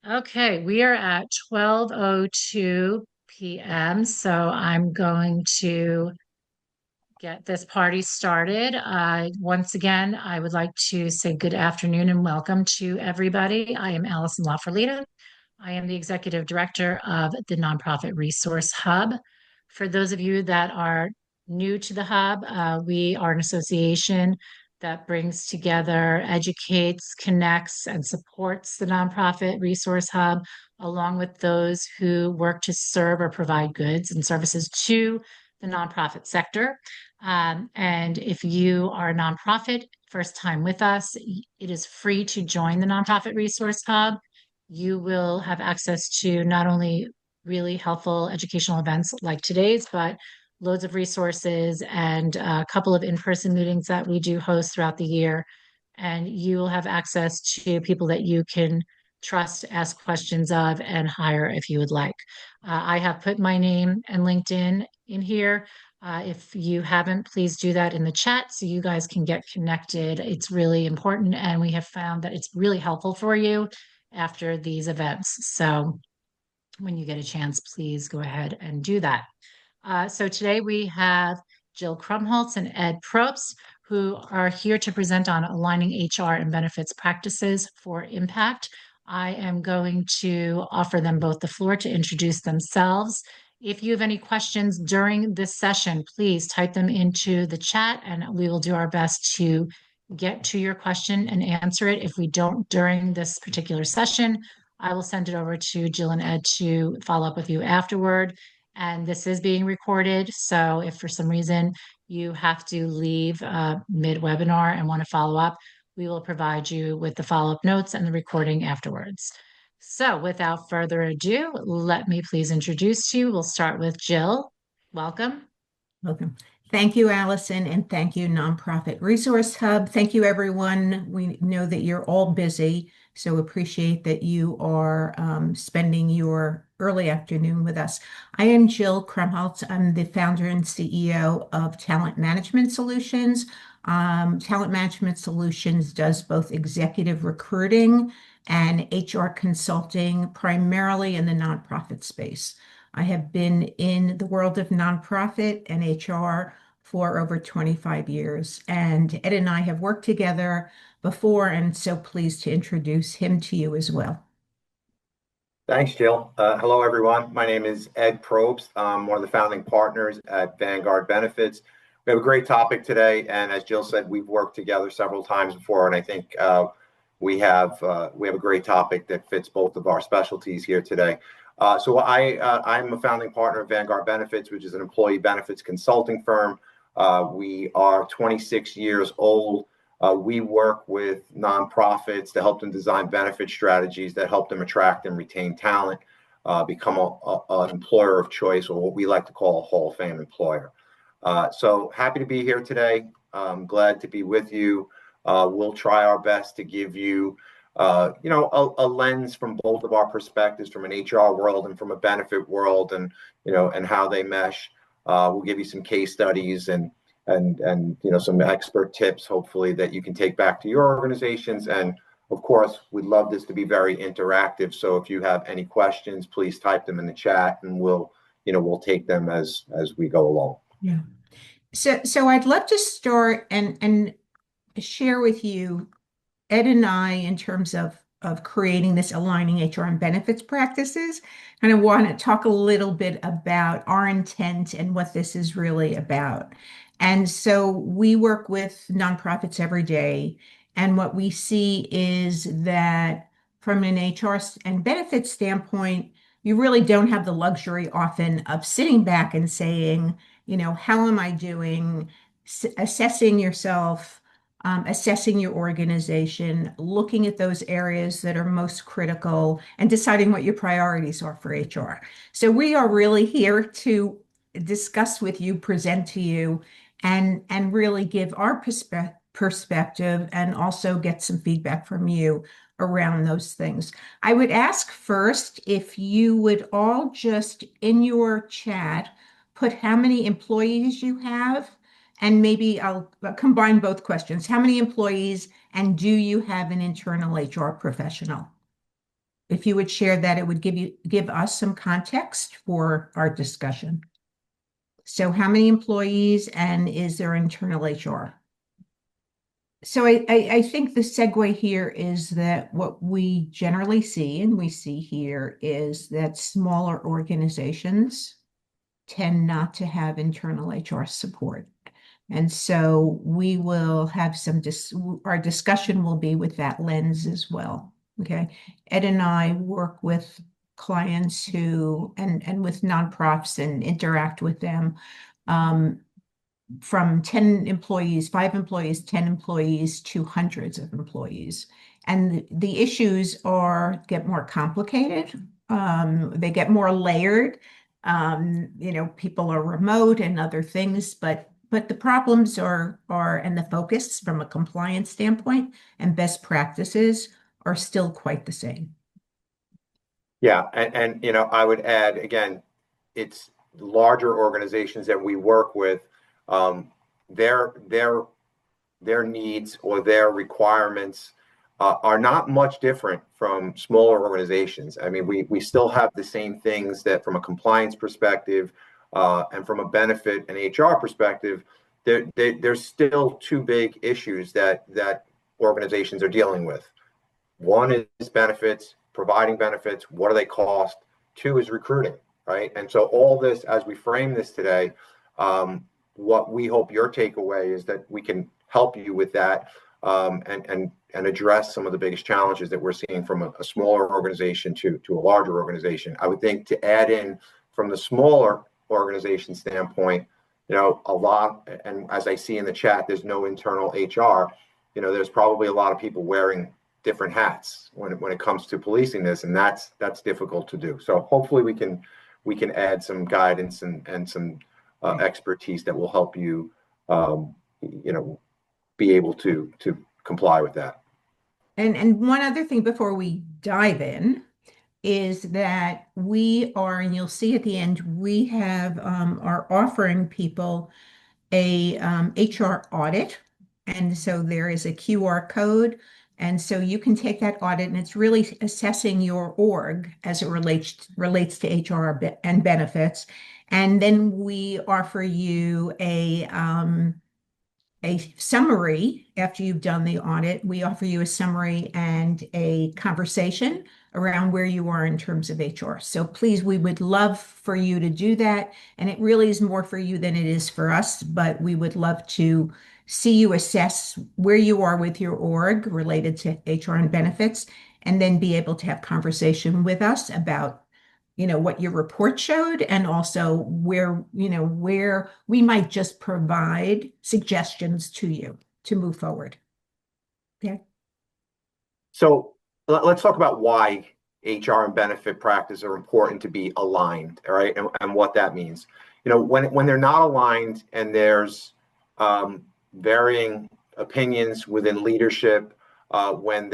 Okay, we are at 12:02 p.m. So I'm going to get this party started. Once again, I would like to say good afternoon and welcome to everybody. I am Allison LaFerlita. I am the Executive Director of the Nonprofit Resource Hub. For those of you that are new to the Hub, we are an association that brings together, educates, connects, and supports the Nonprofit Resource Hub, along with those who work to serve or provide goods and services to the nonprofit sector. And if you are a nonprofit, first time with us, it is free to join the Nonprofit Resource Hub. You will have access to not only really helpful educational events like today's, but loads of resources and a couple of in-person meetings that we do host throughout the year. And you will have access to people that you can trust, ask questions of, and hire if you would like. I have put my name and LinkedIn in here. If you haven't, please do that in the chat so you guys can get connected. It's really important, and we have found that it's really helpful for you after these events. So when you get a chance, please go ahead and do that. So today we have Jill Krumholtz and Ed Probst, who are here to present on aligning HR and benefits practices for impact. I am going to offer them both the floor to introduce themselves. If you have any questions during this session, please type them into the chat and we will do our best to get to your question and answer it. If we don't during this particular session, I will send it over to Jill and Ed to follow up with you afterward. And this is being recorded. So if for some reason you have to leave mid-webinar and want to follow up, we will provide you with the follow-up notes and the recording afterwards. So without further ado, let me please introduce you. We'll start with Jill. Welcome. Welcome. Thank you, Allison, and thank you, Nonprofit Resource Hub. Thank you, everyone. We know that you're all busy, so appreciate that you are spending your early afternoon with us. I am Jill Krumholtz. I'm the founder and CEO of Talent Management Solutions. Talent Management Solutions does both executive recruiting and HR consulting, primarily in the nonprofit space. I have been in the world of nonprofit and HR for over 25 years, and Ed and I have worked together before, and so pleased to introduce him to you as well. Thanks, Jill. Hello, everyone. My name is Ed Probst. I'm one of the founding partners at Vanguard Benefits. We have a great topic today, and as Jill said, we've worked together several times before, and I think we have a great topic that fits both of our specialties here today. I'm a founding partner of Vanguard Benefits, which is an employee benefits consulting firm. We are 26 years old. We work with nonprofits to help them design benefit strategies that help them attract and retain talent, become an employer of choice, or what we like to call a Hall of Fame employer. So happy to be here today. I'm glad to be with you. We'll try our best to give you a lens from both of our perspectives, from an HR world and from a benefit world, and how they mesh. We'll give you some case studies and some expert tips, hopefully, that you can take back to your organizations. And of course, we'd love this to be very interactive. So if you have any questions, please type them in the chat, and we'll take them as we go along. Yeah. So I'd love to start and share with you, Ed and I, in terms of creating this aligning HR and benefits practices, and I want to talk a little bit about our intent and what this is really about. And so we work with nonprofits every day, and what we see is that from an HR and benefits standpoint, you really don't have the luxury often of sitting back and saying, how am I doing, assessing yourself, assessing your organization, looking at those areas that are most critical, and deciding what your priorities are for HR. So we are really here to discuss with you, present to you, and really give our perspective and also get some feedback from you around those things. I would ask first if you would all just in your chat put how many employees you have. And maybe I'll combine both questions. How many employees, and do you have an internal HR professional? if you would share that, it would give us some context for our discussion. So how many employees, and is there internal HR? So I think the segue here is that what we generally see, and we see here, is that smaller organizations tend not to have internal HR support. And so we will have our discussion will be with that lens as well. Okay. Ed and I work with clients who, and with nonprofits and interact with them, from 10 employees, 5 employees, 10 employees to hundreds of employees. And the issues get more complicated. They get more layered. People are remote and other things, but the problems and the focus from a compliance standpoint and best practices are still quite the same. Yeah, and I would add again, it's larger organizations that we work with, their needs or their requirements are not much different from smaller organizations. I mean, we still have the same things that from a compliance perspective and from a benefit and HR perspective, there's still two big issues that organizations are dealing with. One is benefits, providing benefits. What do they cost? Two is recruiting, right? And so all this, as we frame this today, what we hope your takeaway is that we can help you with that and address some of the biggest challenges that we're seeing from a smaller organization to a larger organization. I would think to add in from the smaller organization standpoint, a lot, and as I see in the chat, there's no internal HR. There's probably a lot of people wearing different hats when it comes to policing this, and that's difficult to do. So hopefully we can add some guidance and some expertise that will help you, be able to comply with that. And one other thing before we dive in is that we are, and you'll see at the end, we are offering people a HR audit. And so there is a QR code. And so you can take that audit, and it's really assessing your org as it relates to HR and benefits. And then we offer you a summary after you've done the audit. We offer you a summary and a conversation around where you are in terms of HR. So please, we would love for you to do that. And it really is more for you than it is for us, but we would love to see you assess where you are with your org related to HR and benefits, and then be able to have conversation with us about what your report showed, and also where we might just provide suggestions to you to move forward. Okay. So let's talk about why HR and benefit practice are important to be aligned, all right, and what that means. When they're not aligned and there's varying opinions within leadership, when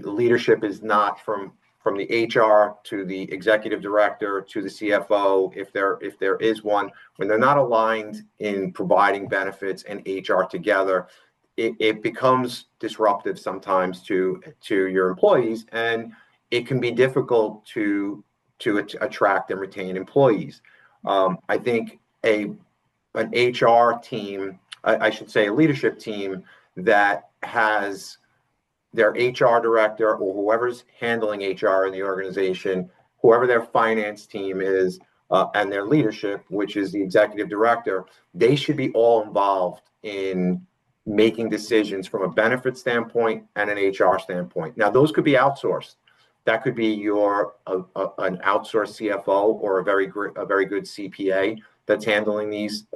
leadership is not from the HR to the executive director to the CFO, if there is one, when they're not aligned in providing benefits and HR together, it becomes disruptive sometimes to your employees, and it can be difficult to attract and retain employees. I think an HR team, I should say a leadership team that has their HR director or whoever's handling HR in the organization, whoever their finance team is, and their leadership, which is the executive director, they should be all involved in making decisions from a benefit standpoint and an HR standpoint. Now, those could be outsourced. That could be an outsourced CFO or a very good CPA that's handling these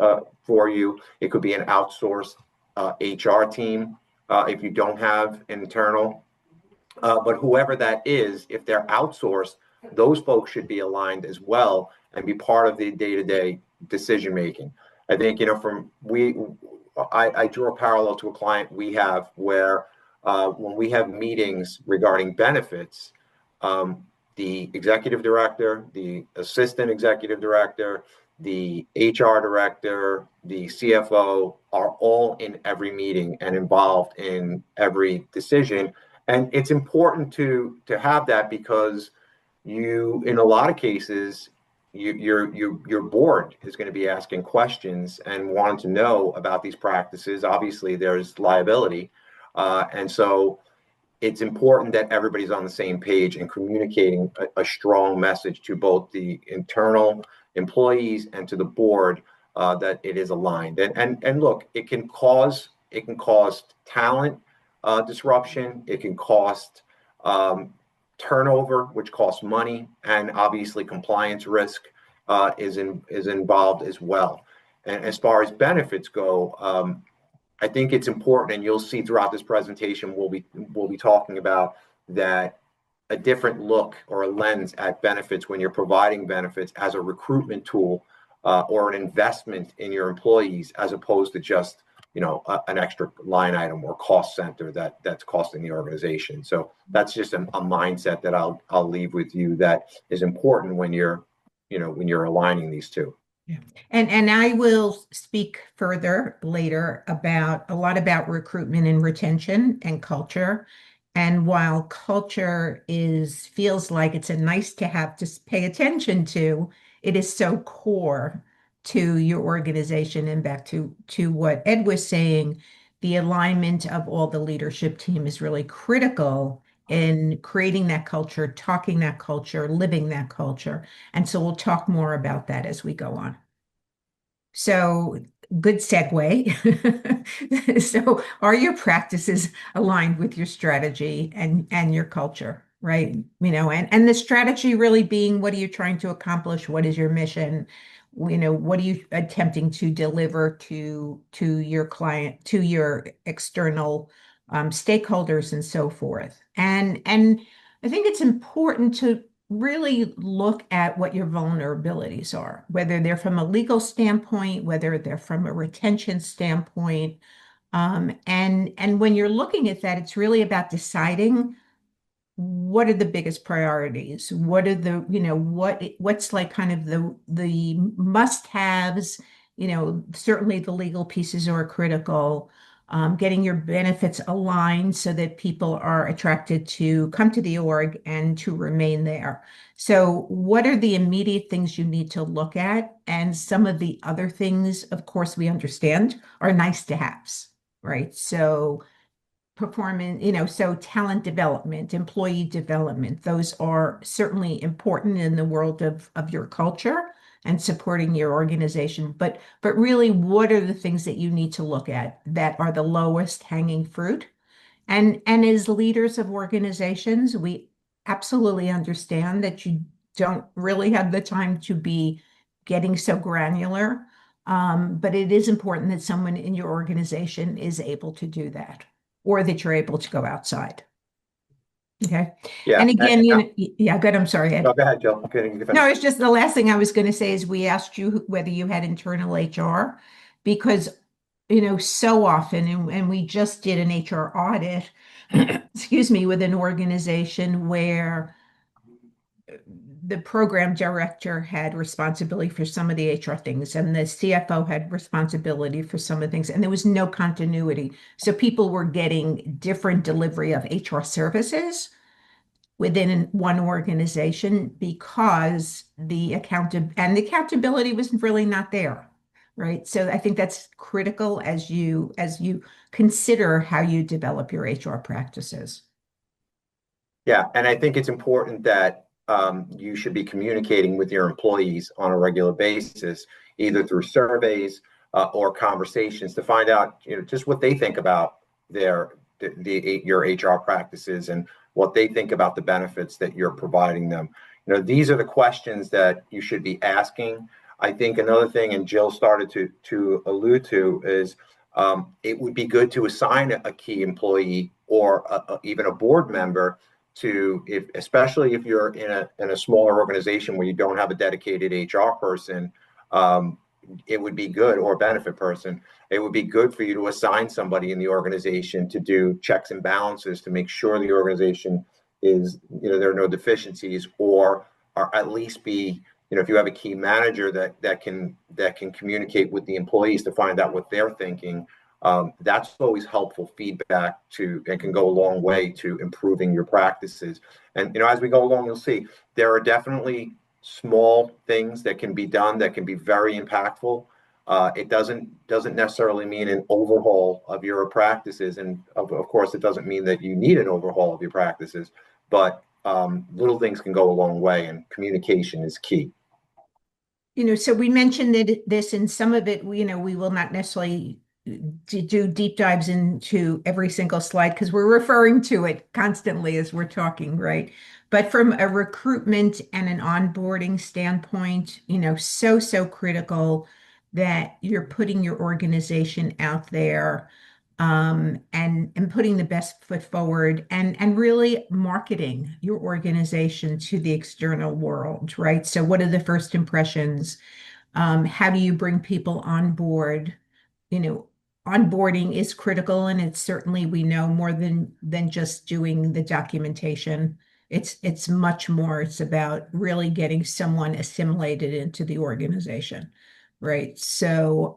for you. It could be an outsourced HR team. If you don't have internal, but whoever that is, if they're outsourced, those folks should be aligned as well and be part of the day-to-day decision making. I think I drew a parallel to a client we have where when we have meetings regarding benefits, the executive director, the assistant executive director, the HR director, the CFO are all in every meeting and involved in every decision. And it's important to have that because in a lot of cases, your board is going to be asking questions and wanting to know about these practices. Obviously, there's liability, and so it's important that everybody's on the same page and communicating a strong message to both the internal employees and to the board that it is aligned. And look, it can cause talent disruption. It can cost turnover, which costs money, and obviously compliance risk is involved as well. And as far as benefits go, I think it's important, and you'll see throughout this presentation, we'll be talking about that a different look or a lens at benefits when you're providing benefits as a recruitment tool or an investment in your employees, as opposed to just an extra line item or cost center that's costing the organization. So that's just a mindset that I'll leave with you that is important when you're aligning these two. Yeah. And I will speak further later about a lot about recruitment and retention and culture. And while culture feels like it's a nice to have to pay attention to, it is so core to your organization. And back to what Ed was saying, the alignment of all the leadership team is really critical in creating that culture, talking that culture, living that culture. And so we'll talk more about that as we go on. So, good segue. So, are your practices aligned with your strategy and your culture, right? And the strategy really being, what are you trying to accomplish? What is your mission? What are you attempting to deliver to your client, to your external stakeholders, and so forth. And I think it's important to really look at what your vulnerabilities are, whether they're from a legal standpoint, whether they're from a retention standpoint. And when you're looking at that, it's really about deciding what are the biggest priorities, what are the what's like kind of the must-haves. Certainly the legal pieces are critical. Getting your benefits aligned so that people are attracted to come to the org and to remain there. So what are the immediate things you need to look at? And some of the other things, of course, we understand are nice to haves, right? So performance, so talent development, employee development, those are certainly important in the world of your culture and supporting your organization. But really, what are the things that you need to look at that are the lowest hanging fruit? And as leaders of organizations, we absolutely understand that you don't really have the time to be getting so granular. But it is important that someone in your organization is able to do that, or that you're able to go outside. Okay. Yeah. And again, yeah, good. I'm sorry, Ed. No, go ahead, Jill. Okay, you can finish. No, it's just the last thing I was going to say is we asked you whether you had internal HR, because, so often, and we just did an HR audit, excuse me, with an organization where the program director had responsibility for some of the HR things, and the CFO had responsibility for some of the things, and there was no continuity. So people were getting different delivery of HR services within one organization because the accountability was really not there, right? So I think that's critical as you consider how you develop your HR practices. Yeah, and I think it's important that you should be communicating with your employees on a regular basis, either through surveys or conversations, to find out, just what they think about your HR practices and what they think about the benefits that you're providing them. These are the questions that you should be asking. I think another thing, and Jill started to allude to, is it would be good to assign a key employee or even a board member especially if you're in a smaller organization where you don't have a dedicated HR person. It would be good, or benefit person. It would be good for you to assign somebody in the organization to do checks and balances to make sure the organization is, there are no deficiencies, or at least be, if you have a key manager that can communicate with the employees to find out what they're thinking That's always helpful feedback to, and can go a long way to improving your practices. And as we go along, you'll see there are definitely small things that can be done that can be very impactful. It doesn't necessarily mean an overhaul of your practices, and of course, it doesn't mean that you need an overhaul of your practices. But little things can go a long way, and communication is key. So we mentioned that this, and some of it, we will not necessarily do deep dives into every single slide because we're referring to it constantly as we're talking, right? But from a recruitment and an onboarding standpoint, so critical that you're putting your organization out there, and putting the best foot forward, and really marketing your organization to the external world, right? So what are the first impressions? How do you bring people on board? You know, Onboarding is critical, and it's certainly, we know, more than just doing the documentation. It's much more. It's about really getting someone assimilated into the organization, right? So,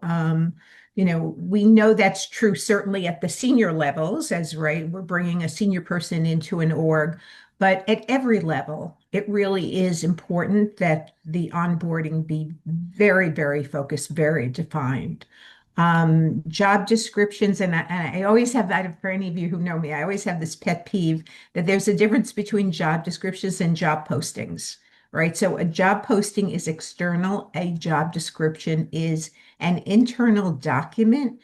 we know that's true certainly at the senior levels, as right, we're bringing a senior person into an org, but at every level, it really is important that the onboarding be very, very focused, very defined. Job descriptions, and I always have that, for any of you who know me, I always have this pet peeve that there's a difference between job descriptions and job postings, right? So a job posting is external, a job description is an internal document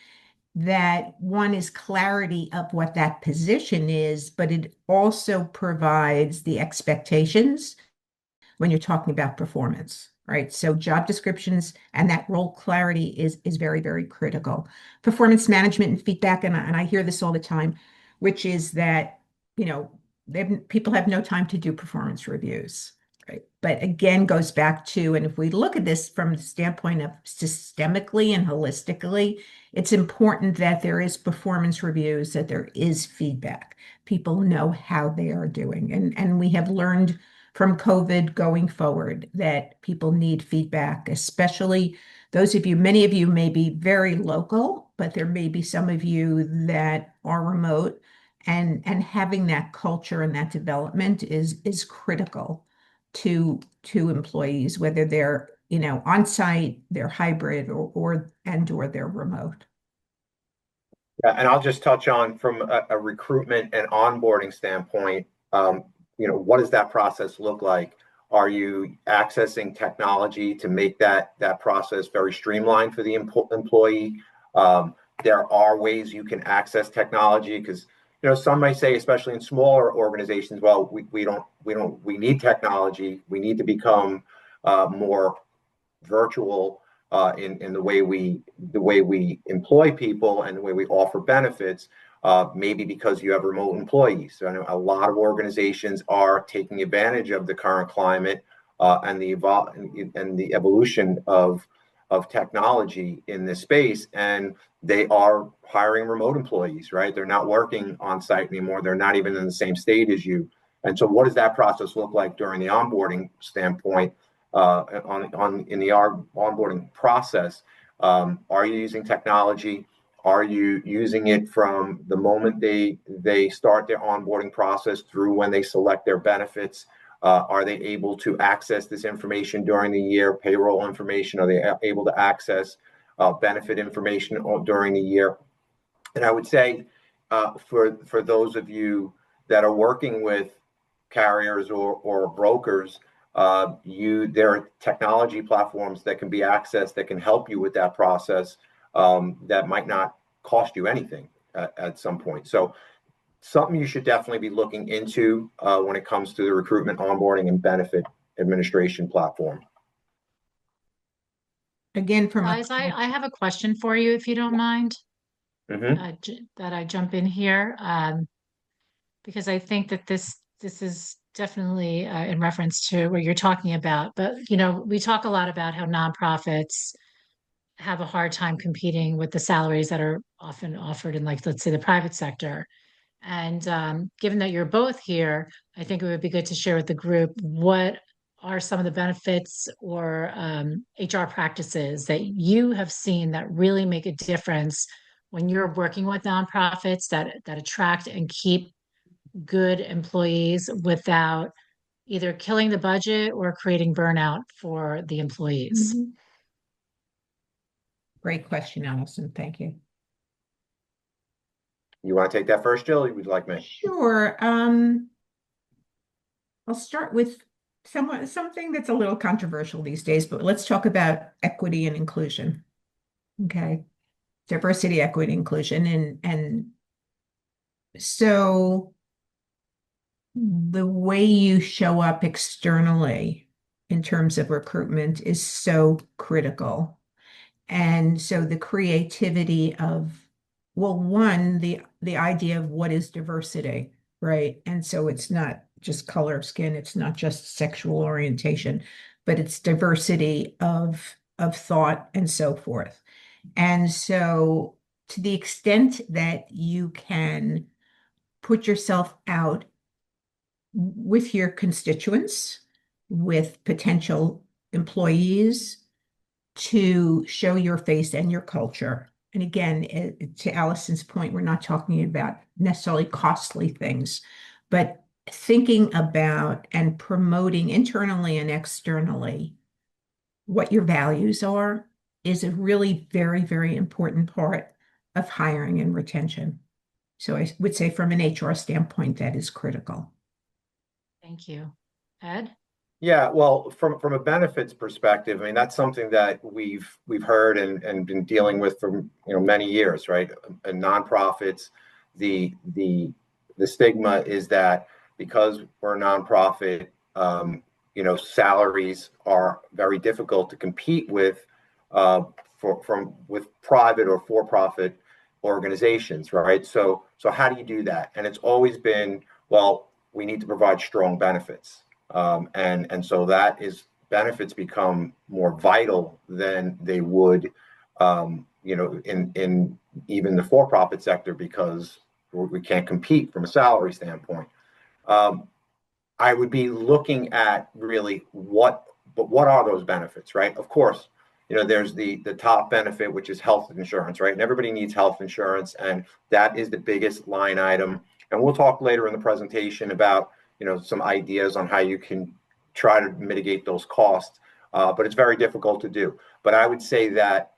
that one is clarity of what that position is, but it also provides the expectations when you're talking about performance, right? So job descriptions and that role clarity is very, very critical. Performance management and feedback, and I hear this all the time, which is that, you know, people have no time to do performance reviews, right? But again, goes back to, and if we look at this from the standpoint of systemically and holistically, it's important that there is performance reviews, that there is feedback. People know how they are doing. And we have learned from COVID going forward that people need feedback, especially those of you, many of you may be very local, but there may be some of you that are remote, and having that culture and that development is critical to employees, whether they're on site, they're hybrid, or they're remote. Yeah, and I'll just touch on from a recruitment and onboarding standpoint. What does that process look like? Are you accessing technology to make that process very streamlined for the employee? There are ways you can access technology, because some may say, especially in smaller organizations, well, we need technology. We need to become more virtual in the way we employ people and the way we offer benefits. Maybe because you have remote employees. So I know a lot of organizations are taking advantage of the current climate and the evolution of technology in this space, and they are hiring remote employees. Right? They're not working on site anymore. They're not even in the same state as you. And so, what does that process look like during the onboarding standpoint? In the onboarding process, are you using technology? Are you using it from the moment they start their onboarding process through when they select their benefits? Are they able to access this information during the year, payroll information? Are they able to access benefit information during the year? And I would say for those of you that are working with carriers or brokers, there are technology platforms that can be accessed that can help you with that process, that might not cost you anything at some point. So something you should definitely be looking into when it comes to the recruitment, onboarding, and benefit administration platform. Again, from a Guys, I have a question for you, if you don't mind, Mm-hmm. that I jump in here, because I think that this is definitely in reference to what you're talking about. But we talk a lot about how nonprofits have a hard time competing with the salaries that are often offered in, like, let's say, the private sector. And given that you're both here, I think it would be good to share with the group what are some of the benefits or HR practices that you have seen that really make a difference when you're working with nonprofits that attract and keep good employees without either killing the budget or creating burnout for the employees. Mhm. Great question, Allison. Thank you. You want to take that first, Jill? Or would you like me? Sure. I'll start with something that's a little controversial these days, but let's talk about equity and inclusion. Okay. Diversity, equity, inclusion. And so the way you show up externally in terms of recruitment is so critical. And so the creativity of, well, one, the idea of what is diversity, right? And so it's not just color of skin, it's not just sexual orientation, but it's diversity of thought and so forth. And so to the extent that you can put yourself out with your constituents, with potential employees, to show your face and your culture. And again, to Allison's point, we're not talking about necessarily costly things, but thinking about and promoting internally and externally what your values are is a really very, very important part of hiring and retention. So I would say from an HR standpoint, that is critical. Thank you. Ed? Yeah, well, from a benefits perspective, I mean, that's something that we've heard and been dealing with for many years, right? And nonprofits, the stigma is that because we're a nonprofit, salaries are very difficult to compete with with private or for-profit organizations, right? So how do you do that? And it's always been, well, we need to provide strong benefits. And so that is benefits become more vital than they would, in even the for-profit sector, because we can't compete from a salary standpoint. I would be looking at really what are those benefits, right? Of course, there's the top benefit, which is health insurance, right? And everybody needs health insurance, and that is the biggest line item. And we'll talk later in the presentation about some ideas on how you can try to mitigate those costs, but it's very difficult to do. But I would say that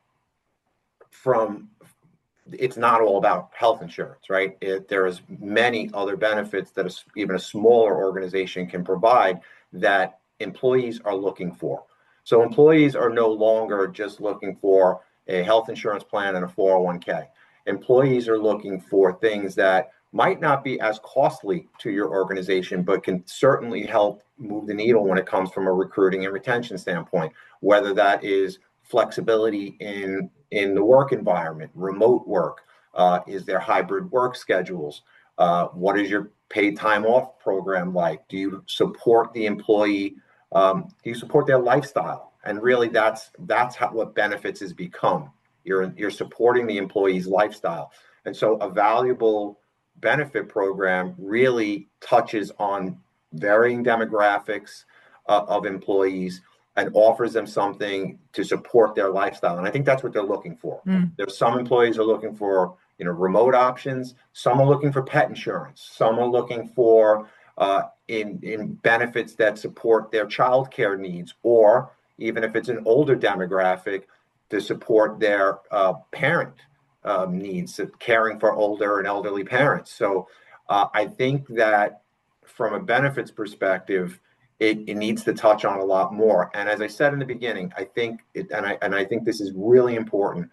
it's not all about health insurance, right? There is many other benefits that even a smaller organization can provide that employees are looking for. So employees are no longer just looking for a health insurance plan and a 401k. Employees are looking for things that might not be as costly to your organization, but can certainly help move the needle when it comes from a recruiting and retention standpoint, whether that is flexibility in the work environment, remote work, is there hybrid work schedules? What is your paid time off program like? Do you support the employee? Do you support their lifestyle? And really, that's what benefits has become. You're supporting the employee's lifestyle. And so a valuable benefit program really touches on varying demographics of employees and offers them something to support their lifestyle. And I think that's what they're looking for. There's some employees are looking for remote options. Some are looking for pet insurance. Some are looking for in benefits that support their childcare needs, or even if it's an older demographic, to support their parent needs of caring for older and elderly parents. So I think that from a benefits perspective, it needs to touch on a lot more. And as I said in the beginning, I think I think this is really important.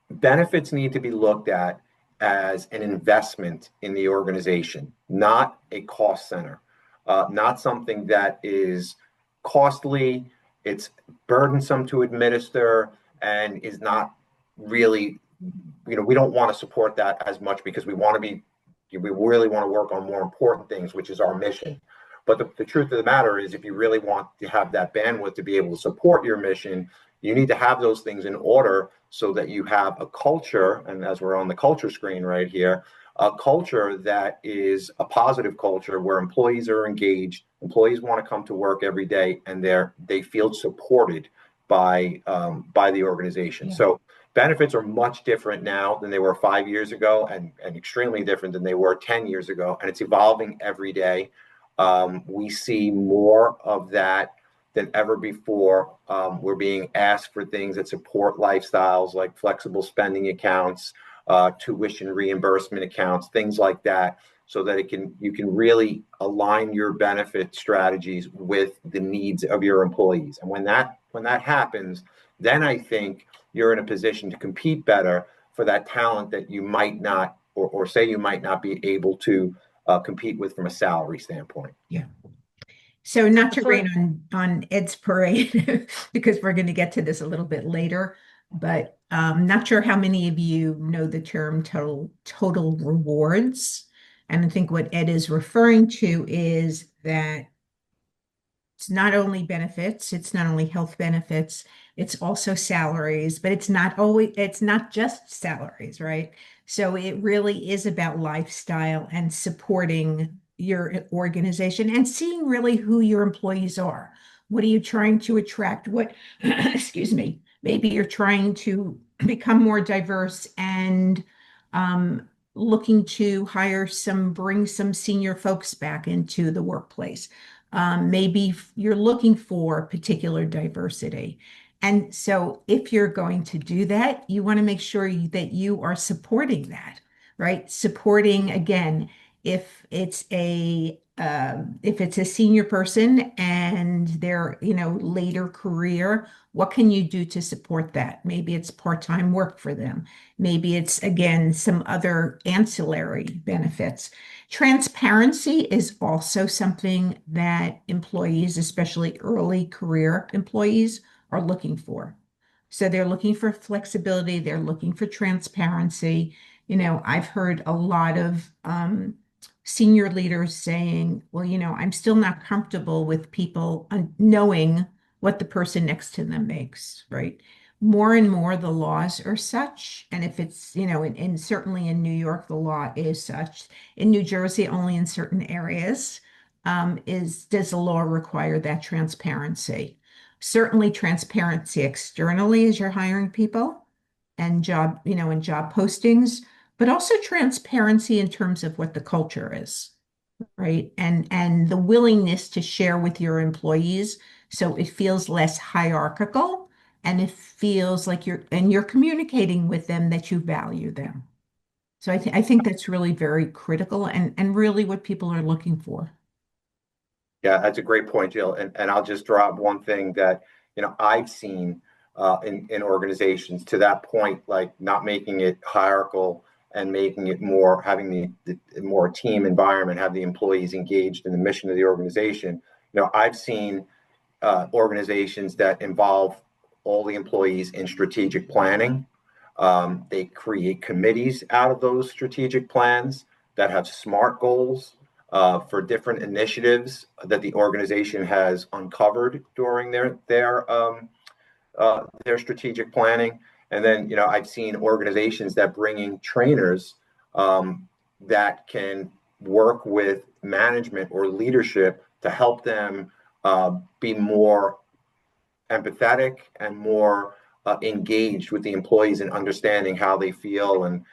Benefits need to be looked at as an investment in the organization, not a cost center, not something that is costly, it's burdensome to administer, and is not really, we don't want to support that as much, because we really want to work on more important things, which is our mission. But the truth of the matter is, if you really want to have that bandwidth to be able to support your mission, you need to have those things in order so that you have a culture, and as we're on the culture screen right here, a culture that is a positive culture where employees are engaged, employees want to come to work every day, and they feel supported by the organization. Yeah. So benefits are much different now than they were 5 years ago, and extremely different than they were 10 years ago. And it's evolving every day. We see more of that than ever before. We're being asked for things that support lifestyles like flexible spending accounts, tuition reimbursement accounts, things like that, so that you can really align your benefit strategies with the needs of your employees. And when that happens, then I think you're in a position to compete better for that talent that you might not, or say you might not be able to compete with from a salary standpoint. Yeah. So not to Before, rain on Ed's parade, because we're going to get to this a little bit later, but not sure how many of you know the term total rewards. And I think what Ed is referring to is that it's not only benefits, it's not only health benefits, it's also salaries, but it's not just salaries, right? So it really is about lifestyle and supporting your organization and seeing really who your employees are. What are you trying to attract? What, excuse me, maybe you're trying to become more diverse and looking to bring some senior folks back into the workplace. Maybe you're looking for particular diversity. And so if you're going to do that, you want to make sure that you are supporting that, right? Supporting, again, if it's a senior person and their, later career, what can you do to support that? Maybe it's part-time work for them. Maybe it's, again, some other ancillary benefits. Transparency is also something that employees, especially early career employees, are looking for. So they're looking for flexibility, they're looking for transparency. I've heard a lot of senior leaders saying, well, I'm still not comfortable with people knowing what the person next to them makes, right? More and more, the laws are such, and if it's, and certainly in New York, the law is such. In New Jersey, only in certain areas, does the law require that transparency? Certainly transparency externally as you're hiring people and job postings, but also transparency in terms of what the culture is, right? And the willingness to share with your employees so it feels less hierarchical and it feels like you're communicating with them that you value them. So I think that's really very critical and really what people are looking for. Yeah, that's a great point, Jill. And I'll just drop one thing that I've seen in organizations to that point, like not making it hierarchical and making it more, having the more team environment, have the employees engaged in the mission of the organization. I've seen organizations that involve all the employees in strategic planning. They create committees out of those strategic plans that have SMART goals for different initiatives that the organization has uncovered during their strategic planning. And then, I've seen organizations that bring in trainers that can work with management or leadership to help them be more empathetic and more engaged with the employees and understanding how they feel and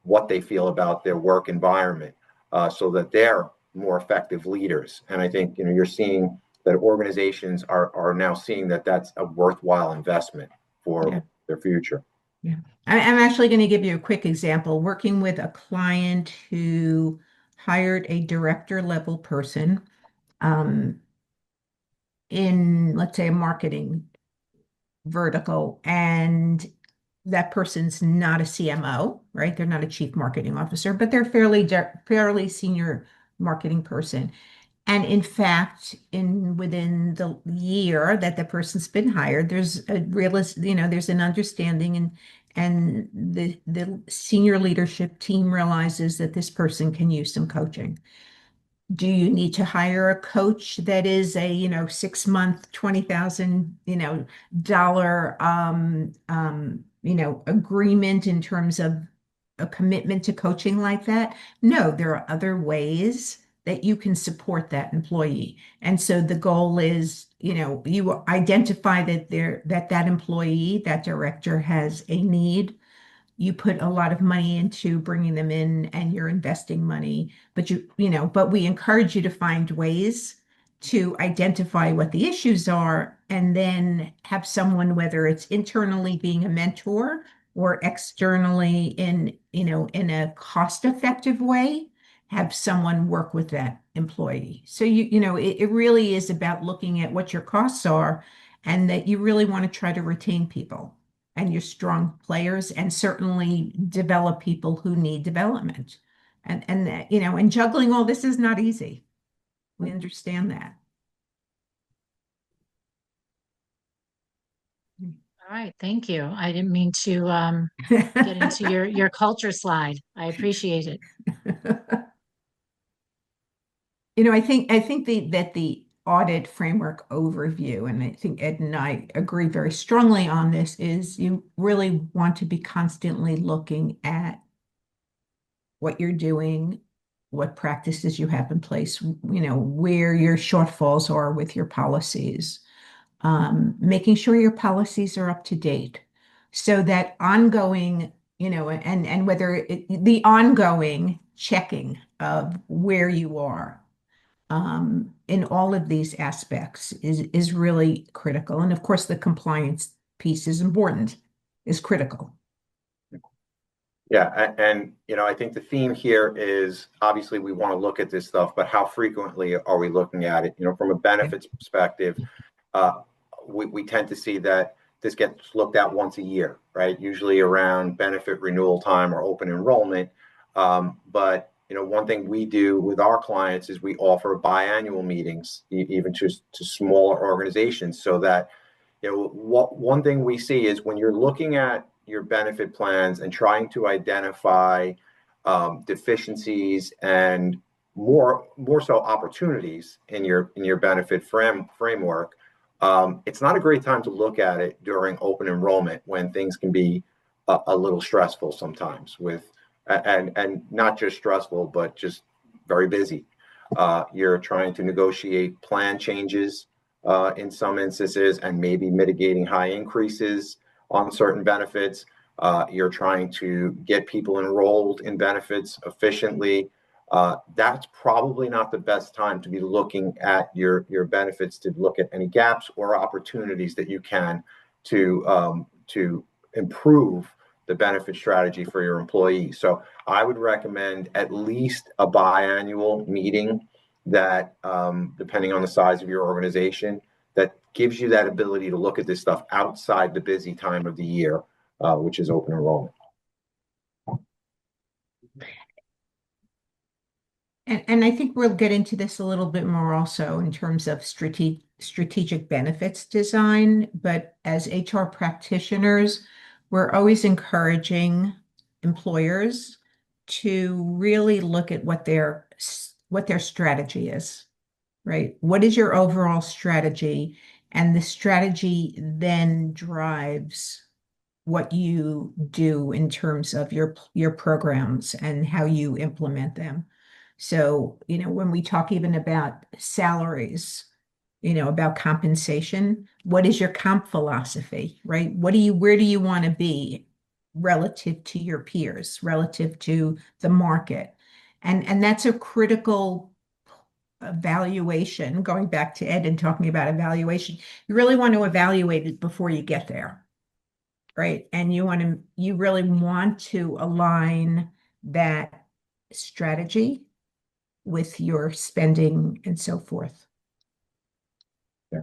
what they feel about their work environment, so that they're more effective leaders. And I think you're seeing that organizations are now seeing that that's a worthwhile investment for their future. Yeah. I'm actually going to give you a quick example. Working with a client who hired a director level person in, let's say, a marketing vertical, and that person's not a CMO, right? They're not a chief marketing officer, but they're fairly senior marketing person. And in fact, within the year that the person's been hired, there's there's an understanding, and the senior leadership team realizes that this person can use some coaching. Do you need to hire a coach that is a 6 month, $20,000 dollar agreement in terms of a commitment to coaching like that? No, there are other ways that you can support that employee. And so the goal is, you identify that employee, that director has a need. You put a lot of money into bringing them in and you're investing money, but but we encourage you to find ways to identify what the issues are and then have someone, whether it's internally being a mentor or externally in a cost-effective way, have someone work with that employee. So it really is about looking at what your costs are and that you really want to try to retain people and your strong players and certainly develop people who need development. And that, and juggling all this is not easy. We understand that. All right, thank you. I didn't mean to get into your culture slide. I appreciate it. I think that the audit framework overview, and I think Ed and I agree very strongly on this, is you really want to be constantly looking at what you're doing, what practices you have in place, where your shortfalls are with your policies, making sure your policies are up to date so that ongoing, and the ongoing checking of where you are in all of these aspects is really critical. And of course, the compliance piece is important, is critical. Yeah, and I think the theme here is obviously we want to look at this stuff, but how frequently are we looking at it? From a benefits perspective, we tend to see that this gets looked at once a year, right? Usually around benefit renewal time or open enrollment. But one thing we do with our clients is we offer biannual meetings, even to smaller organizations, so that one thing we see is when you're looking at your benefit plans and trying to identify deficiencies and more so opportunities in your benefit framework. It's not a great time to look at it during open enrollment when things can be a little stressful sometimes and not just stressful, but just very busy. You're trying to negotiate plan changes in some instances and maybe mitigating high increases on certain benefits. You're trying to get people enrolled in benefits efficiently. That's probably not the best time to be looking at your benefits, to look at any gaps or opportunities that you can to improve the benefit strategy for your employees. So I would recommend at least a biannual meeting that, depending on the size of your organization, that gives you that ability to look at this stuff outside the busy time of the year, which is open enrollment. And I think we'll get into this a little bit more also in terms of strategic benefits design. But as HR practitioners, we're always encouraging employers to really look at what their strategy is, right? What is your overall strategy? And the strategy then drives what you do in terms of your programs and how you implement them. So, when we talk even about salaries, about compensation, what is your comp philosophy, right? Where do you want to be relative to your peers, relative to the market? And that's a critical evaluation, going back to Ed and talking about evaluation. You really want to evaluate it before you get there. Right. And you really want to align that strategy with your spending and so forth. Yeah.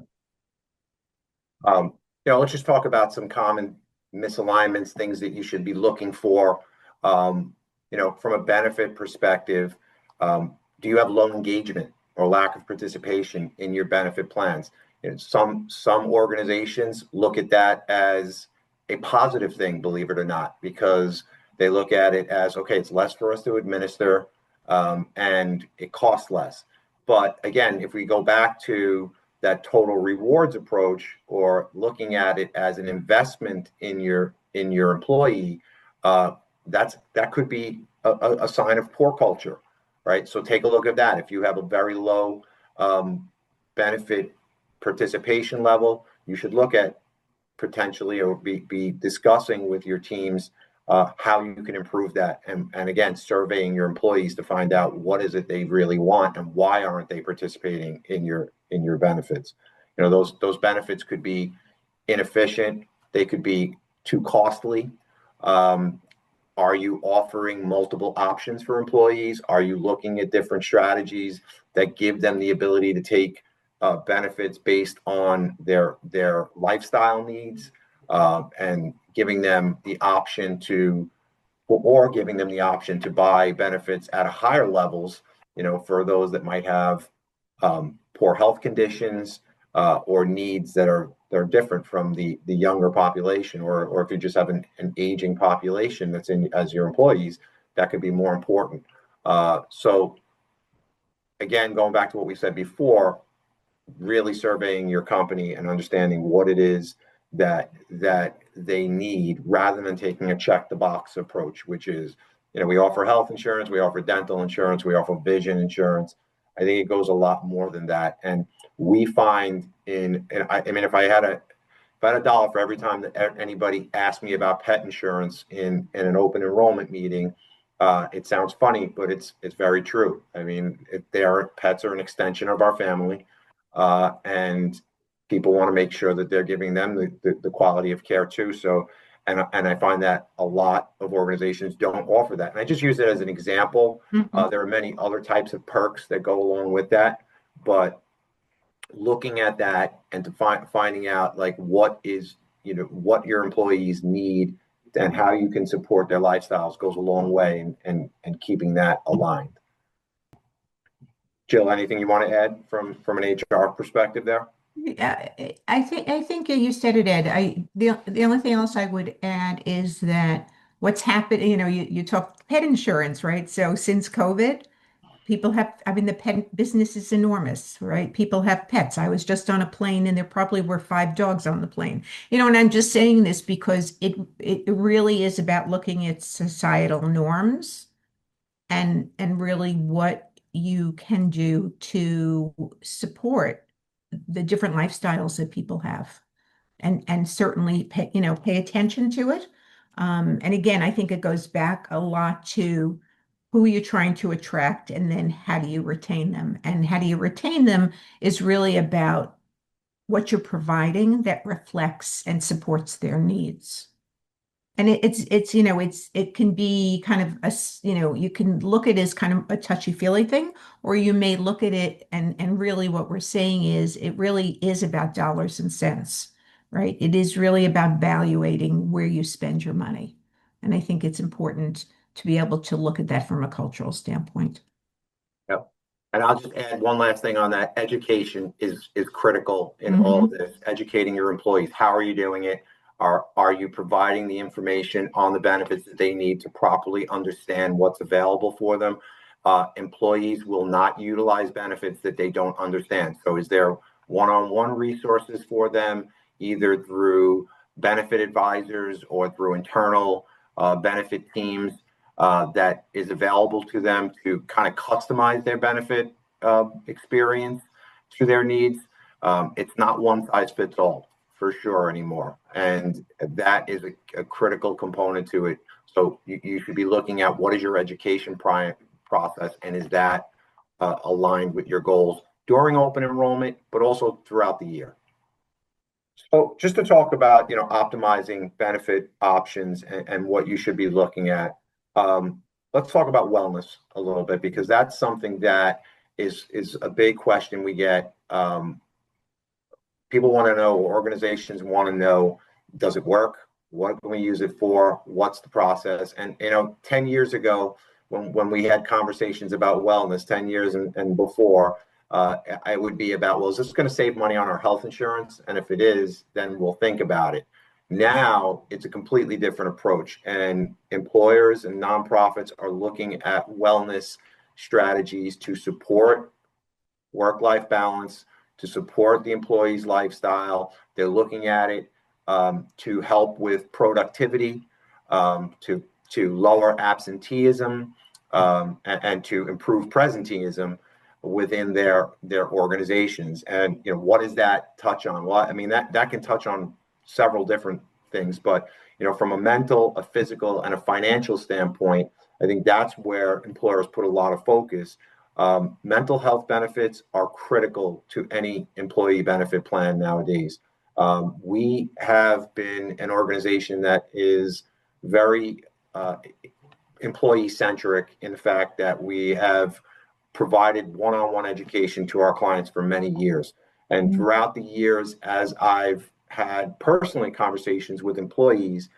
Let's just talk about some common misalignments, things that you should be looking for. From a benefit perspective, do you have low engagement or lack of participation in your benefit plans? Some organizations look at that as a positive thing, believe it or not, because they look at it as, okay, it's less for us to administer, and it costs less. But again, if we go back to that total rewards approach, or looking at it as an investment in your employee, that could be a sign of poor culture. right? So take a look at that. If you have a very low benefit participation level, you should look at potentially or be discussing with your teams how you can improve that. And again, surveying your employees to find out what is it they really want and why aren't they participating in your benefits. You know, those benefits could be inefficient. They could be too costly. Are you offering multiple options for employees? Are you looking at different strategies that give them the ability to take benefits based on their lifestyle needs, and giving them the option to, or giving them the option to buy benefits at a higher levels, you know, for those that might have poor health conditions, or needs that are different from the younger population, or if you just have an aging population that's in as your employees, that could be more important. So again, going back to what we said before, really surveying your company and understanding what it is that they need, rather than taking a check the box approach, which is, you know, we offer health insurance, we offer dental insurance, we offer vision insurance. I think it goes a lot more than that. And we find I mean, if I had a dollar for every time that anybody asked me about pet insurance in an open enrollment meeting, it sounds funny, but it's very true. I mean, pets are an extension of our family, and people want to make sure that they're giving them the quality of care too. So, and I find that a lot of organizations don't offer that. And I just use it as an example. Mhm. There are many other types of perks that go along with that, but looking at that and to finding out like what is, you know, what your employees need and how you can support their lifestyles goes a long way and keeping that aligned. Jill, anything you want to add from an HR perspective there? Yeah, I think you said it, Ed. The only thing else I would add is that what's happened, you talk pet insurance, right? So since COVID, people have, I mean, the pet business is enormous, right? People have pets. I was just on a plane and there probably were 5 dogs on the plane. And I'm just saying this because it really is about looking at societal norms and really what you can do to support the different lifestyles that people have and certainly pay attention to it. And again, I think it goes back a lot to who you're trying to attract and then how do you retain them? And how do you retain them is really about what you're providing that reflects and supports their needs. And it can be kind of you can look at it as kind of a touchy-feely thing, or you may look at it and really what we're saying is it really is about dollars and cents, right? It is really about valuating where you spend your money. And I think it's important to be able to look at that from a cultural standpoint. Yep. And I'll just add one last thing on that. Education is critical in all of Mhm. this. Educating your employees. How are you doing it? Are you providing the information on the benefits that they need to properly understand what's available for them? Employees will not utilize benefits that they don't understand. So is there one-on-one resources for them, either through benefit advisors or through internal benefit teams, that is available to them to kind of customize their benefit experience to their needs? It's not one size fits all for sure anymore. And that is a critical component to it. So you should be looking at what is your education process and is that aligned with your goals during open enrollment, but also throughout the year. So just to talk about, you know, optimizing benefit options and what you should be looking at. Let's talk about wellness a little bit because that's something that is a big question we get. People want to know, organizations want to know, does it work? What can we use it for? What's the process? And 10 years ago, when we had conversations about wellness, 10 years and before, I would be about, well, is this going to save money on our health insurance? And if it is, then we'll think about it. Now it's a completely different approach, and employers and nonprofits are looking at wellness strategies to support work-life balance, to support the employee's lifestyle. They're looking at it to help with productivity, to lower absenteeism, and to improve presenteeism within their organizations. And what does that touch on? Well, I mean that can touch on several different things, but from a mental, a physical, and a financial standpoint, I think that's where employers put a lot of focus. Mental health benefits are critical to any employee benefit plan nowadays. We have been an organization that is very employee centric in the fact that we have provided one-on-one education to our clients for many years. And throughout the years, as I've had personally conversations with employees,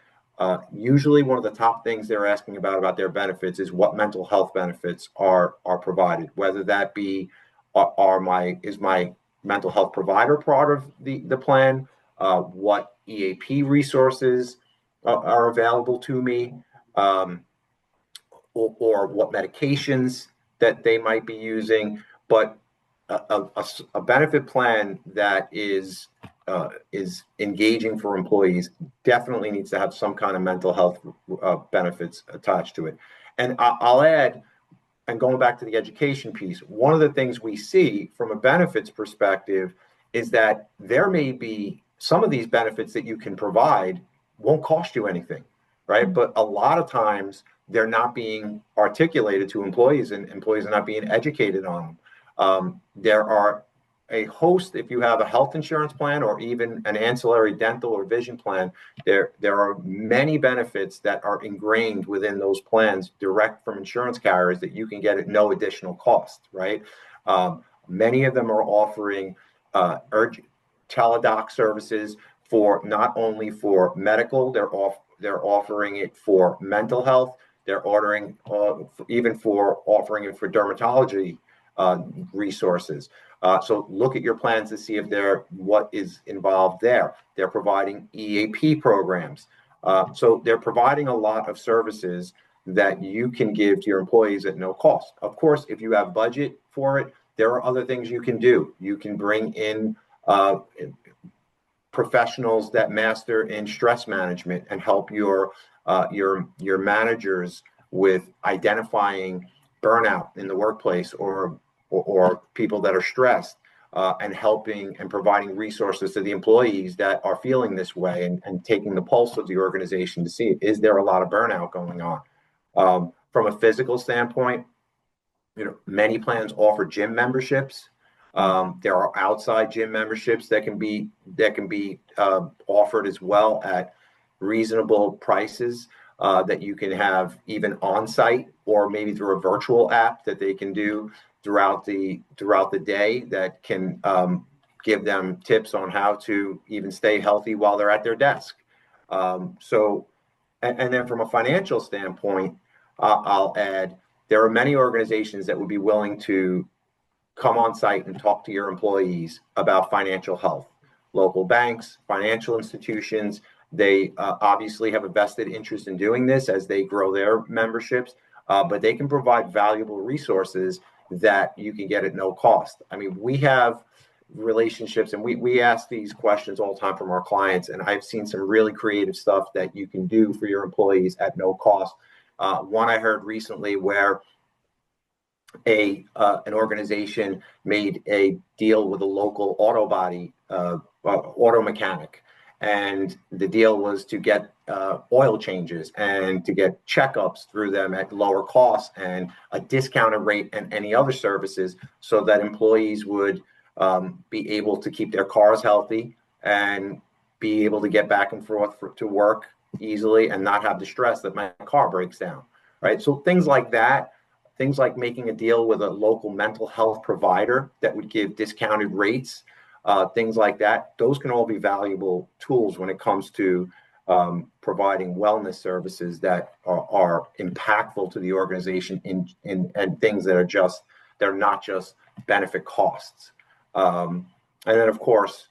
usually one of the top things they're asking about their benefits is what mental health benefits are provided, whether that be is my mental health provider part of the plan, what EAP resources are available to me, or what medications that they might be using. But a benefit plan that is engaging for employees definitely needs to have some kind of mental health benefits attached to it. And I'll add, and going back to the education piece, one of the things we see from a benefits perspective is that there may be some of these benefits that you can provide won't cost you anything, right? But a lot of times they're not being articulated to employees, and employees are not being educated on them. There are a host, if you have a health insurance plan or even an ancillary dental or vision plan, there are many benefits that are ingrained within those plans direct from insurance carriers that you can get at no additional cost, right? Many of them are offering urgent teledoc services for not only for medical, they're offering it for mental health. They're ordering even for offering it for dermatology resources. So look at your plans to see if what is involved there. They're providing EAP programs. So they're providing a lot of services that you can give to your employees at no cost. Of course, if you have budget for it, there are other things you can do. You can bring in professionals that master in stress management and help your managers with identifying burnout in the workplace or people that are stressed, and helping and providing resources to the employees that are feeling this way, and taking the pulse of the organization to see, is there a lot of burnout going on? From a physical standpoint, many plans offer gym memberships. There are outside gym memberships that can be offered as well at reasonable prices, that you can have even on site or maybe through a virtual app that they can do throughout the day that can give them tips on how to even stay healthy while they're at their desk. And then from a financial standpoint, I'll add, there are many organizations that would be willing to come on site and talk to your employees about financial health. Local banks, financial institutions, they obviously have a vested interest in doing this as they grow their memberships, but they can provide valuable resources that you can get at no cost. I mean, we have relationships, and we ask these questions all the time from our clients, and I've seen some really creative stuff that you can do for your employees at no cost. One I heard recently where an organization made a deal with a local auto mechanic, and the deal was to get oil changes and to get checkups through them at lower costs and a discounted rate and any other services, so that employees would be able to keep their cars healthy and be able to get back and forth to work easily and not have the stress that my car breaks down, right? So things like that. Things like making a deal with a local mental health provider that would give discounted rates, things like that. Those can all be valuable tools when it comes to providing wellness services that are impactful to the organization and things that they're not just benefit costs. And then, of course,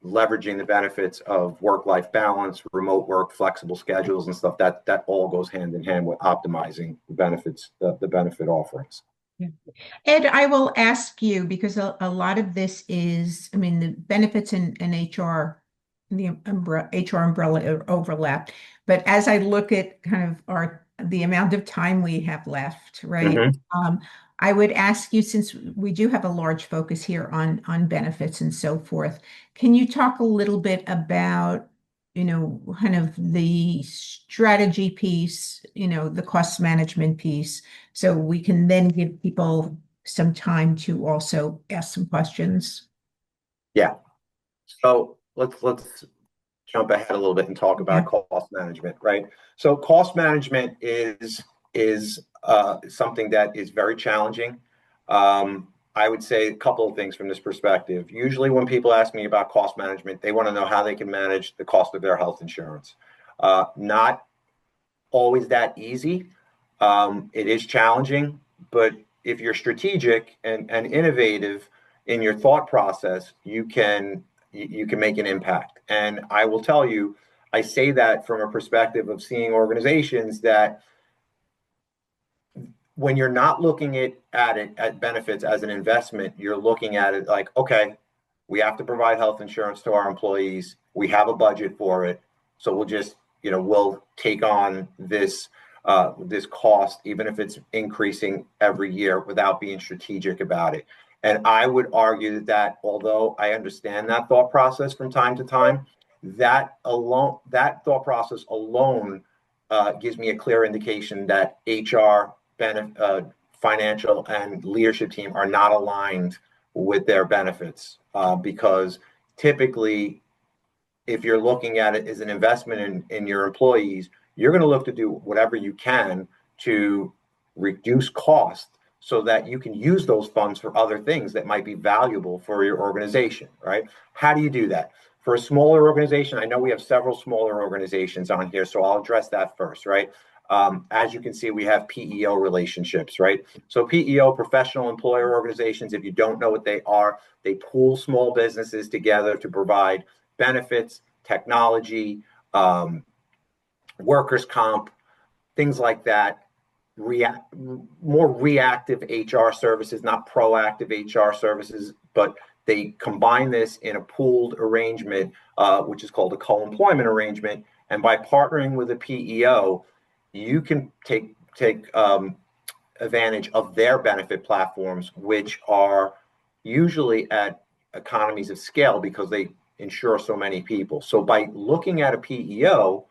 leveraging the benefits of work-life balance, remote work, flexible schedules, and stuff, that all goes hand in hand with optimizing the benefits, the benefit offerings. Yeah. Ed, I will ask you, because a lot of this is, I mean, the benefits in HR, the HR umbrella overlap. But as I look at kind of our the amount of time we have left, right? Mhm. I would ask you, since we do have a large focus here on benefits and so forth, can you talk a little bit about, kind of the strategy piece, the cost management piece, so we can then give people some time to also ask some questions? Yeah. So let's jump ahead a little bit and talk about Yeah. cost management, right? So cost management is something that is very challenging. I would say a couple of things from this perspective. Usually, when people ask me about cost management, they want to know how they can manage the cost of their health insurance. Not always that easy. It is challenging, but if you're strategic and innovative in your thought process, you can make an impact. And I will tell you, I say that from a perspective of seeing organizations that when you're not looking at benefits as an investment, you're looking at it like, okay, we have to provide health insurance to our employees. We have a budget for it. So we'll just, we'll take on this cost, even if it's increasing every year without being strategic about it. And I would argue that although I understand that thought process from time to time, that thought process alone gives me a clear indication that HR, financial, and leadership team are not aligned with their benefits because typically, if you're looking at it as an investment in your employees, you're going to look to do whatever you can to reduce cost so that you can use those funds for other things that might be valuable for your organization, right? How do you do that? For a smaller organization, I know we have several smaller organizations on here, so I'll address that first, right? As you can see, we have PEO relationships, right? So PEO, professional employer organizations, if you don't know what they are, they pool small businesses together to provide benefits, technology, workers' comp, things like that. More reactive HR services, not proactive HR services, but they combine this in a pooled arrangement, which is called a co-employment arrangement. And by partnering with a PEO, you can take advantage of their benefit platforms, which are usually at economies of scale because they insure so many people. So by looking at a PEO,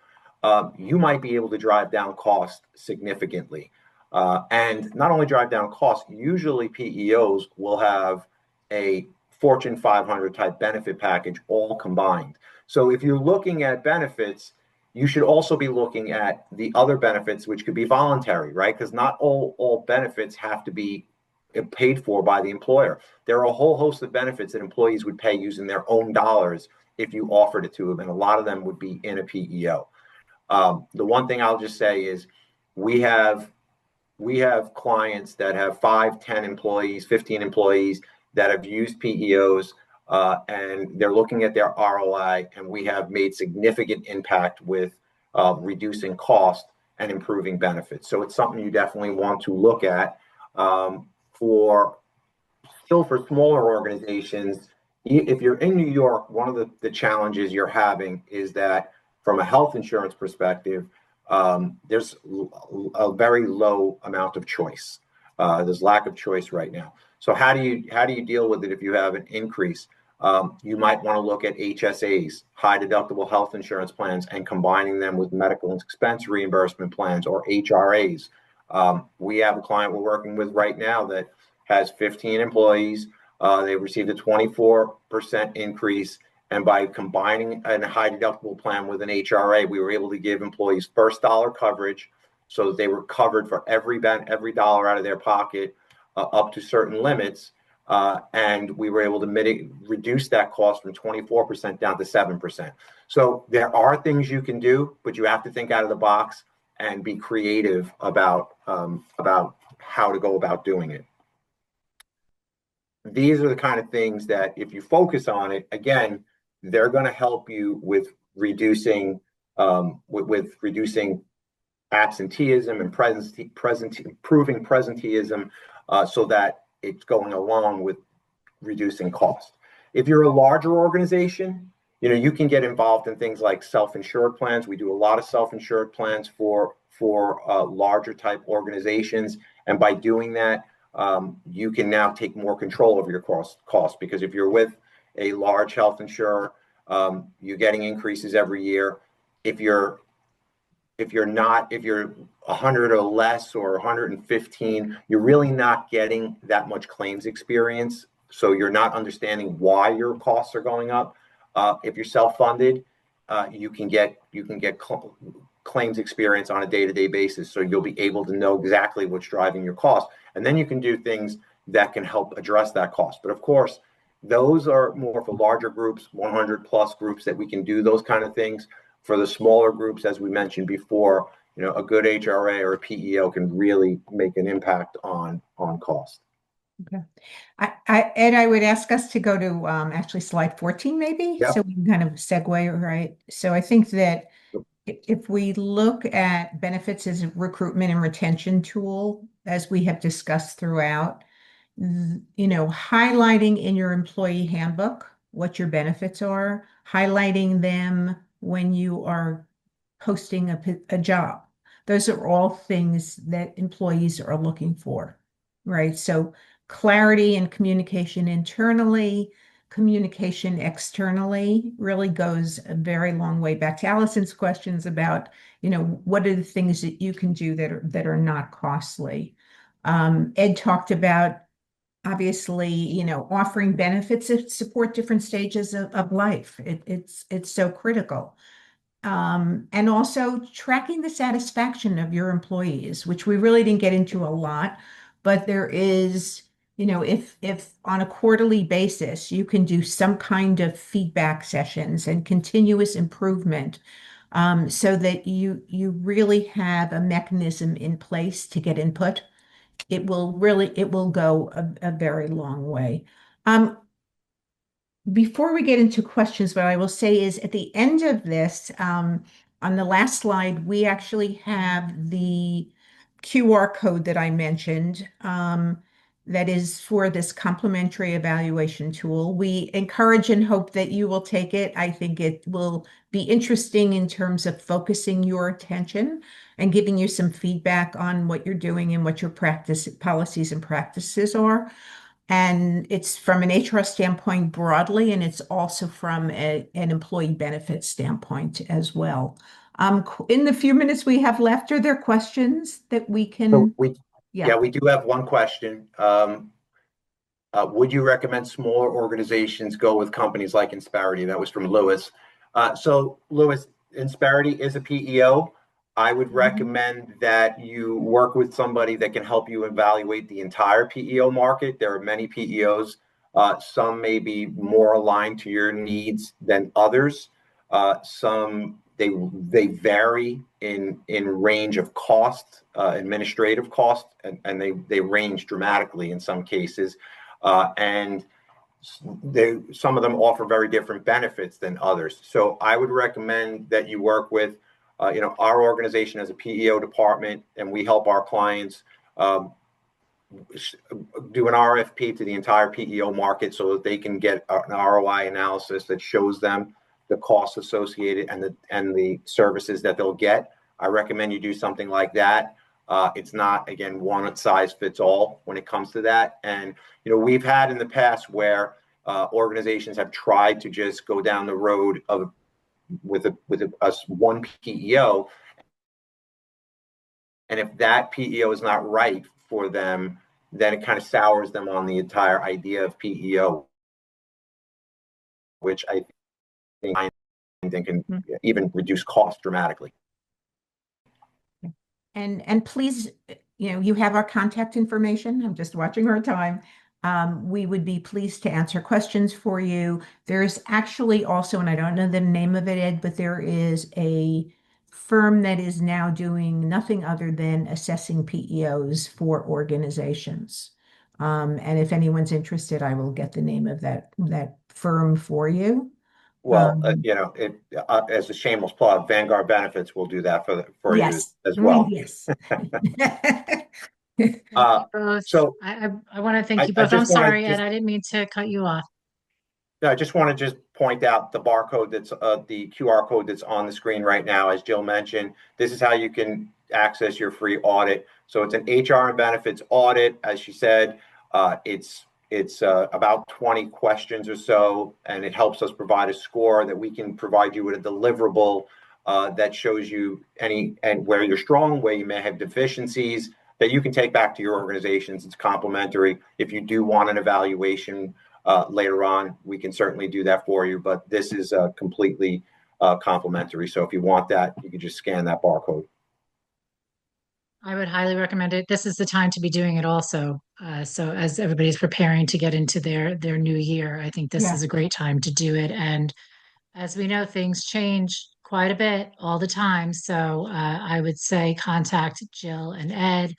you might be able to drive down cost significantly. And not only drive down cost, usually PEOs will have a Fortune 500 type benefit package all combined. So if you're looking at benefits, you should also be looking at the other benefits, which could be voluntary, right? Because not all benefits have to be paid for by the employer. There are a whole host of benefits that employees would pay using their own dollars if you offered it to them, and a lot of them would be in a PEO. The one thing I'll just say is we have clients that have 5, 10 employees, 15 employees that have used PEOs, and they're looking at their ROI, and we have made significant impact with reducing cost and improving benefits. So it's something you definitely want to look at. For smaller organizations, if you're in New York, one of the challenges you're having is that from a health insurance perspective, there's a very low amount of choice. There's lack of choice right now. So how do you deal with it if you have an increase? You might want to look at HSAs, high deductible health insurance plans, and combining them with medical expense reimbursement plans, or HRAs. We have a client we're working with right now that has 15 employees. They received a 24% increase. And by combining a high deductible plan with an HRA, we were able to give employees first dollar coverage so that they were covered for every dollar out of their pocket up to certain limits. And we were able to reduce that cost from 24% down to 7%. So there are things you can do, but you have to think out of the box and be creative about how to go about doing it. These are the kind of things that if you focus on it, again, they're going to help you with reducing reducing absenteeism and improving presenteeism, so that it's going along with reducing cost. If you're a larger organization, you can get involved in things like self-insured plans. We do a lot of self-insured plans for for larger type organizations. And by doing that, you can now take more control of your cost, because if you're with a large health insurer, you're getting increases every year. If you're 100 or less or 115, you're really not getting that much claims experience. So you're not understanding why your costs are going up. If you're self-funded, you can get claims experience on a day-to-day basis. So you'll be able to know exactly what's driving your cost. And then you can do things that can help address that cost. But of course, those are more for larger groups, 100 plus groups, that we can do those kind of things. For the smaller groups, as we mentioned before, a good HRA or a PEO can really make an impact on cost. Okay. Ed, I would ask us to go to actually slide 14, maybe, Yeah. so we can kind of segue, right? So I think that if we look at benefits as a recruitment and retention tool, as we have discussed throughout, highlighting in your employee handbook what your benefits are, highlighting them when you are posting a job. Those are all things that employees are looking for, right? So clarity and communication internally, communication externally really goes a very long way. Back to Allison's questions about, what are the things that you can do that are not costly. Ed talked about, obviously, offering benefits that support different stages of life. It's so critical. And also tracking the satisfaction of your employees, which we really didn't get into a lot, but there is, if on a quarterly basis, you can do some kind of feedback sessions and continuous improvement, so that you really have a mechanism in place to get input. It will go a very long way. Before we get into questions, what I will say is at the end of this, on the last slide, we actually have the QR code that I mentioned, that is for this complimentary evaluation tool. We encourage and hope that you will take it. I think it will be interesting in terms of focusing your attention and giving you some feedback on what you're doing and what your policies and practices are. And it's from an HR standpoint broadly, and it's also from an employee benefit standpoint as well. In the few minutes we have left, are there questions that we can? Yeah, we do have one question. Would you recommend smaller organizations go with companies like Insperity? That was from Lewis. So Lewis, Insperity is a PEO. I would recommend that you work with somebody that can help you evaluate the entire PEO market. There are many PEOs. Some may be more aligned to your needs than others. Some they vary in range of cost, administrative cost, and they range dramatically in some cases. And some of them offer very different benefits than others. So I would recommend that you work with our organization as a PEO department, and we help our clients do an RFP to the entire PEO market so that they can get an ROI analysis that shows them the costs associated and the services that they'll get. I recommend you do something like that. It's not, again, one size fits all when it comes to that. And we've had in the past where organizations have tried to just go down the road of with one PEO, and if that PEO is not right for them, then it kind of sours them on the entire idea of PEO, which I think can even reduce costs dramatically. And please, you have our contact information. I'm just watching our time. We would be pleased to answer questions for you. There's actually also, and I don't know the name of it, Ed, but there is a firm that is now doing nothing other than assessing PEOs for organizations. And if anyone's interested, I will get the name of that firm for you. Well, as a shameless plug, Vanguard Benefits will do that for Yes. you as well. Yes. Both. So I want to thank you I both. I'm just want sorry, to Ed. I didn't mean to cut you off. Yeah, I just want to just point out the barcode that's the QR code that's on the screen right now. As Jill mentioned, this is how you can access your free audit. So it's an HR and benefits audit. As she said, it's about 20 questions or so, and it helps us provide a score that we can provide you with a deliverable that shows you any and where you're strong, where you may have deficiencies that you can take back to your organizations. It's complimentary. If you do want an evaluation later on, we can certainly do that for you, but this is completely complimentary. So if you want that, you can just scan that barcode. I would highly recommend it. This is the time to be doing it also. So as everybody's preparing to get into their new year, I think this Yeah. is a great time to do it. And as we know, things change quite a bit all the time. So I would say contact Jill and Ed,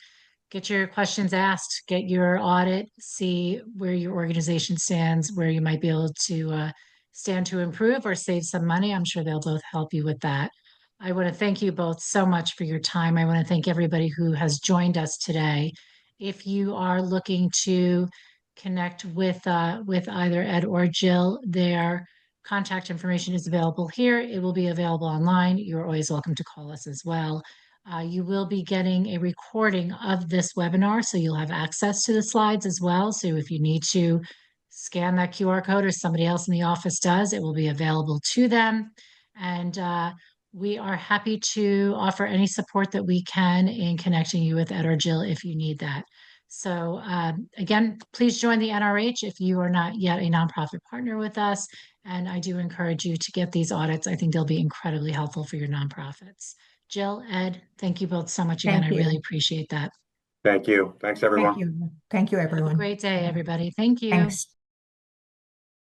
get your questions asked, get your audit, see where your organization stands, where you might be able to stand to improve or save some money. I'm sure they'll both help you with that. I want to thank you both so much for your time. I want to thank everybody who has joined us today. If you are looking to connect with either Ed or Jill, their contact information is available here. It will be available online. You're always welcome to call us as well. You will be getting a recording of this webinar, so you'll have access to the slides as well. So if you need to scan that QR code or somebody else in the office does, it will be available to them. And we are happy to offer any support that we can in connecting you with Ed or Jill if you need that. So again, please join the NRH if you are not yet a nonprofit partner with us. And I do encourage you to get these audits. I think they'll be incredibly helpful for your nonprofits. Jill, Ed, thank you both so much again. Thank I really you. appreciate that. Thank you. Thanks, Thank everyone. you. Thank you, Have a everyone. great day, everybody. Thank you. Thanks.